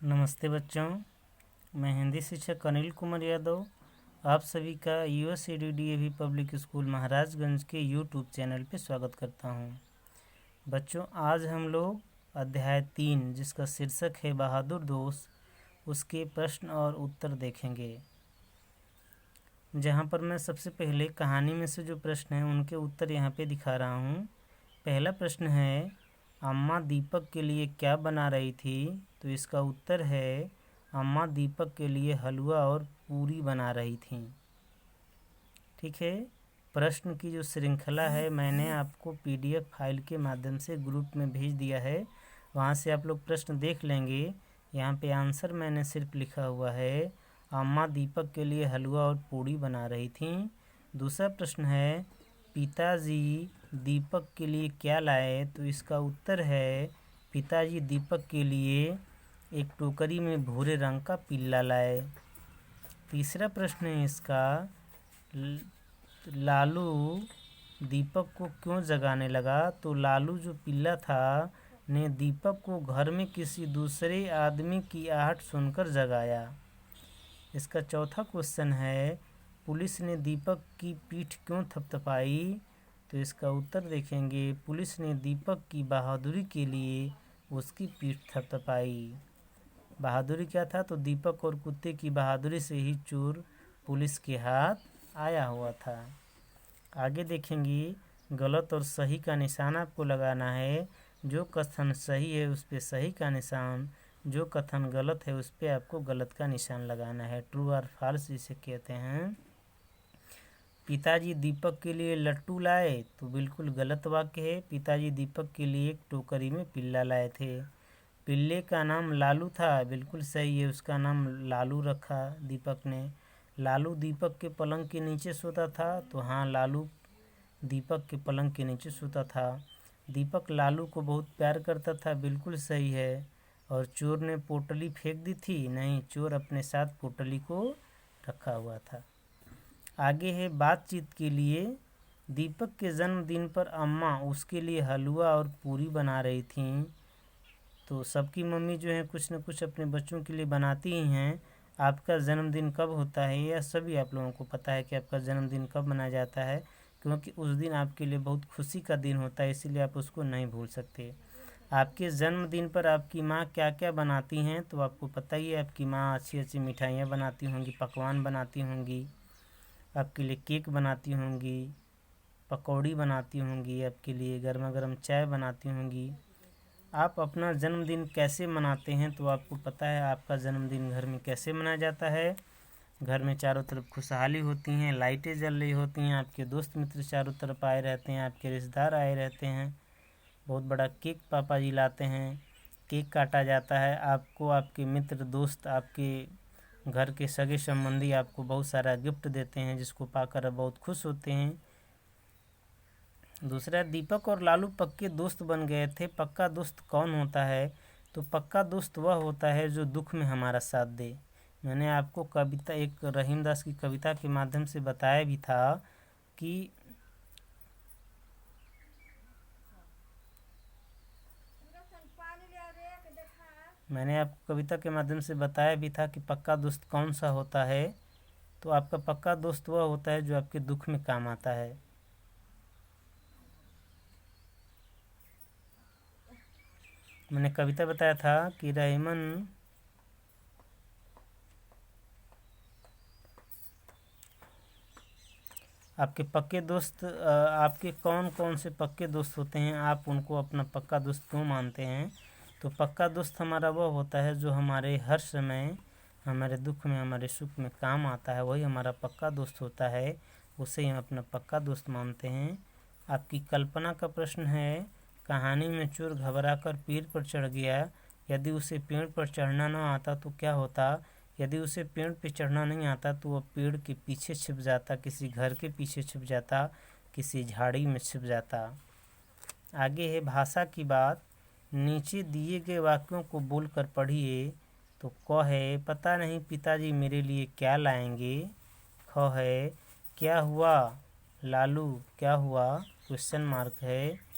नमस्ते बच्चों, मैं हिंदी शिक्षक अनिल कुमार यादव आप सभी का USAID पब्लिक स्कूल महाराजगंज के यूट्यूब चैनल पे स्वागत करता हूं। बच्चों, आज हम लोग अध्याय 3 जिसका शीर्षक है बहादुर दोस्त, उसके प्रश्न और उत्तर देखेंगे। जहां पर मैं सबसे पहले कहानी में से जो प्रश्न हैं उनके उत्तर यहाँ पे दिखा रहा हूँ। पहला प्रश्न है, अम्मा दीपक के लिए क्या बना रही थी? तो इसका उत्तर है, अम्मा दीपक के लिए हलवा और पूरी बना रही थी। ठीक है, प्रश्न की जो श्रृंखला है मैंने आपको PDF फाइल के माध्यम से ग्रुप में भेज दिया है, वहाँ से आप लोग प्रश्न देख लेंगे। यहाँ पे आंसर मैंने सिर्फ लिखा हुआ है, अम्मा दीपक के लिए हलवा और पूड़ी बना रही थी। दूसरा प्रश्न है, पिताजी दीपक के लिए क्या लाए? तो इसका उत्तर है, पिताजी दीपक के लिए एक टोकरी में भूरे रंग का पिल्ला लाए। तीसरा प्रश्न है इसका, लालू दीपक को क्यों जगाने लगा? तो लालू जो पिल्ला था ने दीपक को घर में किसी दूसरे आदमी की आहट सुनकर जगाया। इसका चौथा क्वेश्चन है, पुलिस ने दीपक की पीठ क्यों थपथपाई? तो इसका उत्तर देखेंगे, पुलिस ने दीपक की बहादुरी के लिए उसकी पीठ थपथपाई। बहादुरी क्या था? तो दीपक और कुत्ते की बहादुरी से ही चोर पुलिस के हाथ आया हुआ था। आगे देखेंगे, गलत और सही का निशान आपको लगाना है। जो कथन सही है उस पर सही का निशान, जो कथन गलत है उस पर आपको गलत का निशान लगाना है। ट्रू और फॉल्स इसे कहते हैं। पिताजी दीपक के लिए लट्टू लाए, तो बिल्कुल गलत वाक्य है। पिताजी दीपक के लिए एक टोकरी में पिल्ला लाए थे। पिल्ले का नाम लालू था, बिल्कुल सही है, उसका नाम लालू रखा दीपक ने। लालू दीपक के पलंग के नीचे सोता था, तो हाँ, लालू दीपक के पलंग के नीचे सोता था। दीपक लालू को बहुत प्यार करता था, बिल्कुल सही है। और चोर ने पोटली फेंक दी थी? नहीं, चोर अपने साथ पोटली को रखा हुआ था। आगे है, बातचीत के लिए दीपक के जन्मदिन पर अम्मा उसके लिए हलवा और पूरी बना रही थीं। तो सबकी मम्मी जो है कुछ न कुछ अपने बच्चों के लिए बनाती ही हैं। आपका जन्मदिन कब होता है यह सभी आप लोगों को पता है कि आपका जन्मदिन कब मनाया जाता है, क्योंकि उस दिन आपके लिए बहुत खुशी का दिन होता है, इसीलिए आप उसको नहीं भूल सकते। आपके जन्मदिन पर आपकी माँ क्या क्या बनाती हैं? तो आपको पता ही है, आपकी माँ अच्छी अच्छी मिठाइयाँ बनाती होंगी, पकवान बनाती होंगी, आपके लिए केक बनाती होंगी, पकौड़ी बनाती होंगी, आपके लिए गर्मा गर्म चाय बनाती होंगी। आप अपना जन्मदिन कैसे मनाते हैं? तो आपको पता है आपका जन्मदिन घर में कैसे मनाया जाता है। घर में चारों तरफ खुशहाली होती हैं, लाइटें जल रही होती हैं, आपके दोस्त मित्र चारों तरफ आए रहते हैं, आपके रिश्तेदार आए रहते हैं, बहुत बड़ा केक पापा जी लाते हैं, केक काटा जाता है। आपको आपके मित्र दोस्त, आपके घर के सगे संबंधी आपको बहुत सारा गिफ्ट देते हैं, जिसको पाकर बहुत खुश होते हैं। दूसरा, दीपक और लालू पक्के दोस्त बन गए थे। पक्का दोस्त कौन होता है? तो पक्का दोस्त वह होता है जो दुख में हमारा साथ दे। मैंने आपको कविता, एक रहीम दास की कविता के माध्यम से बताया भी था कि मैंने आपको कविता के माध्यम से बताया भी था कि पक्का दोस्त कौन सा होता है। तो आपका पक्का दोस्त वह होता है जो आपके दुख में काम आता है। मैंने कविता बताया था कि रहीमन आपके पक्के दोस्त, आपके कौन कौन से पक्के दोस्त होते हैं, आप उनको अपना पक्का दोस्त क्यों मानते हैं? तो पक्का दोस्त हमारा वह होता है जो हमारे हर समय, हमारे दुख में, हमारे सुख में काम आता है, वही हमारा पक्का दोस्त होता है, उसे हम अपना पक्का दोस्त मानते हैं। आपकी कल्पना का प्रश्न है, कहानी में चोर घबराकर पेड़ पर चढ़ गया, यदि उसे पेड़ पर चढ़ना न आता तो क्या होता? यदि उसे पेड़ पे चढ़ना नहीं आता तो वह पेड़ के पीछे छिप जाता, किसी घर के पीछे छिप जाता, किसी झाड़ी में छिप जाता। आगे है, भाषा की बात, नीचे दिए गए वाक्यों को बोलकर पढ़िए। तो क है, पता नहीं पिताजी मेरे लिए क्या लाएंगे। ख है, क्या हुआ लालू, क्या हुआ? क्वेश्चन मार्क है।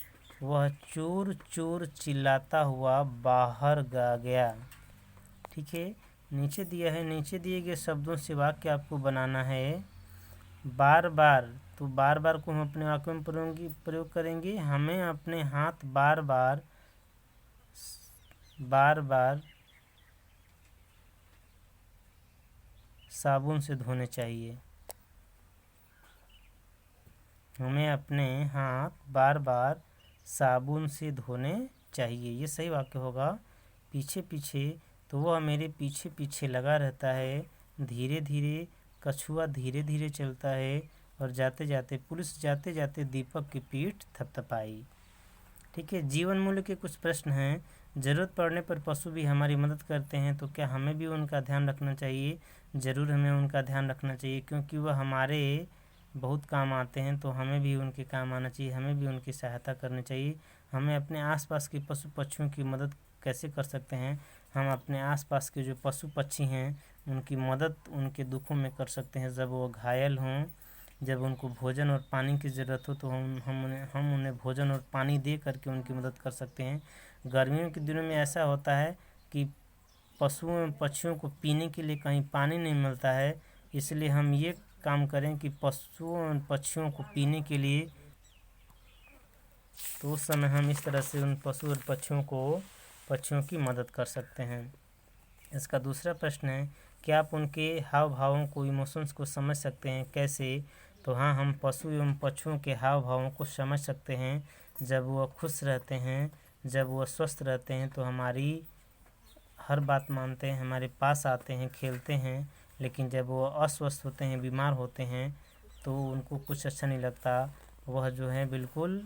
वह चोर चोर चिल्लाता हुआ बाहर गा गया। ठीक है। नीचे दिया है, नीचे दिए गए शब्दों से वाक्य आपको बनाना है। बार बार, तो बार बार को हम अपने वाक्य में प्रयोग करेंगे। हमें अपने हाथ बार बार साबुन से धोने चाहिए। हमें अपने हाथ बार बार साबुन से धोने चाहिए, ये सही वाक्य होगा। पीछे पीछे, तो वह मेरे पीछे पीछे लगा रहता है। धीरे धीरे, कछुआ धीरे धीरे चलता है। और जाते जाते, पुलिस जाते जाते दीपक की पीठ थपथपाई। ठीक है। जीवन मूल्य के कुछ प्रश्न हैं। ज़रूरत पड़ने पर पशु भी हमारी मदद करते हैं, तो क्या हमें भी उनका ध्यान रखना चाहिए? ज़रूर हमें उनका ध्यान रखना चाहिए, क्योंकि वह हमारे बहुत काम आते हैं, तो हमें भी उनके काम आना चाहिए, हमें भी उनकी सहायता करनी चाहिए। हमें अपने आसपास के पशु पक्षियों की मदद कैसे कर सकते हैं? हम अपने आसपास के जो पशु पक्षी हैं उनकी मदद उनके दुखों में कर सकते हैं। जब वो घायल हों, जब उनको भोजन और पानी की ज़रूरत हो, तो हम उन्हें भोजन और पानी दे करके उनकी मदद कर सकते हैं। गर्मियों के दिनों में ऐसा होता है कि पशुओं एवं पक्षियों को पीने के लिए कहीं पानी नहीं मिलता है, इसलिए हम ये काम करें कि पशुओं एवं पक्षियों को पीने के लिए, तो उस समय हम इस तरह से उन पशु और पक्षियों की मदद कर सकते हैं। इसका दूसरा प्रश्न है, क्या आप उनके हाव भावों को, इमोशंस को समझ सकते हैं? कैसे? तो हाँ, हम पशु एवं पक्षियों के हाव भावों को समझ सकते हैं। जब वह खुश रहते हैं, जब वह स्वस्थ रहते हैं, तो हमारी हर बात मानते हैं, हमारे पास आते हैं, खेलते हैं। लेकिन जब वो अस्वस्थ होते हैं, बीमार होते हैं, तो उनको कुछ अच्छा नहीं लगता। वह जो है बिल्कुल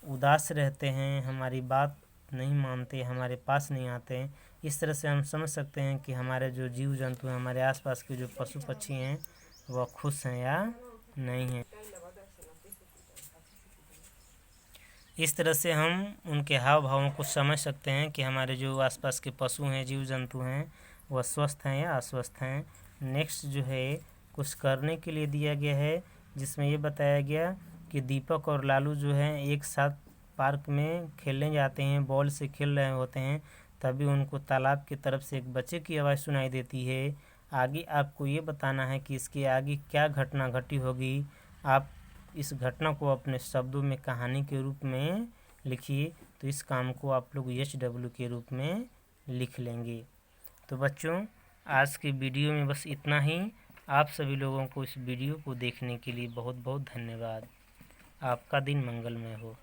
उदास रहते हैं, हमारी बात नहीं मानते, हमारे पास नहीं आते हैं। इस तरह से हम समझ सकते हैं कि हमारे जो जीव जंतु हैं, हमारे आसपास के जो पशु पक्षी हैं, वह खुश हैं या नहीं हैं। इस तरह से हम उनके हाव भावों को समझ सकते हैं कि हमारे जो आसपास के पशु हैं, जीव जंतु हैं, वह स्वस्थ हैं या अस्वस्थ हैं। नेक्स्ट जो है, कुछ करने के लिए दिया गया है, जिसमें ये बताया गया कि दीपक और लालू जो हैं एक साथ पार्क में खेलने जाते हैं, बॉल से खेल रहे होते हैं। तभी उनको तालाब की तरफ से एक बच्चे की आवाज़ सुनाई देती है। आगे आपको ये बताना है कि इसके आगे क्या घटना घटी होगी। आप इस घटना को अपने शब्दों में कहानी के रूप में लिखिए। तो इस काम को आप लोग HW के रूप में लिख लेंगे। तो बच्चों, आज के वीडियो में बस इतना ही। आप सभी लोगों को इस वीडियो को देखने के लिए बहुत बहुत धन्यवाद। आपका दिन मंगलमय हो।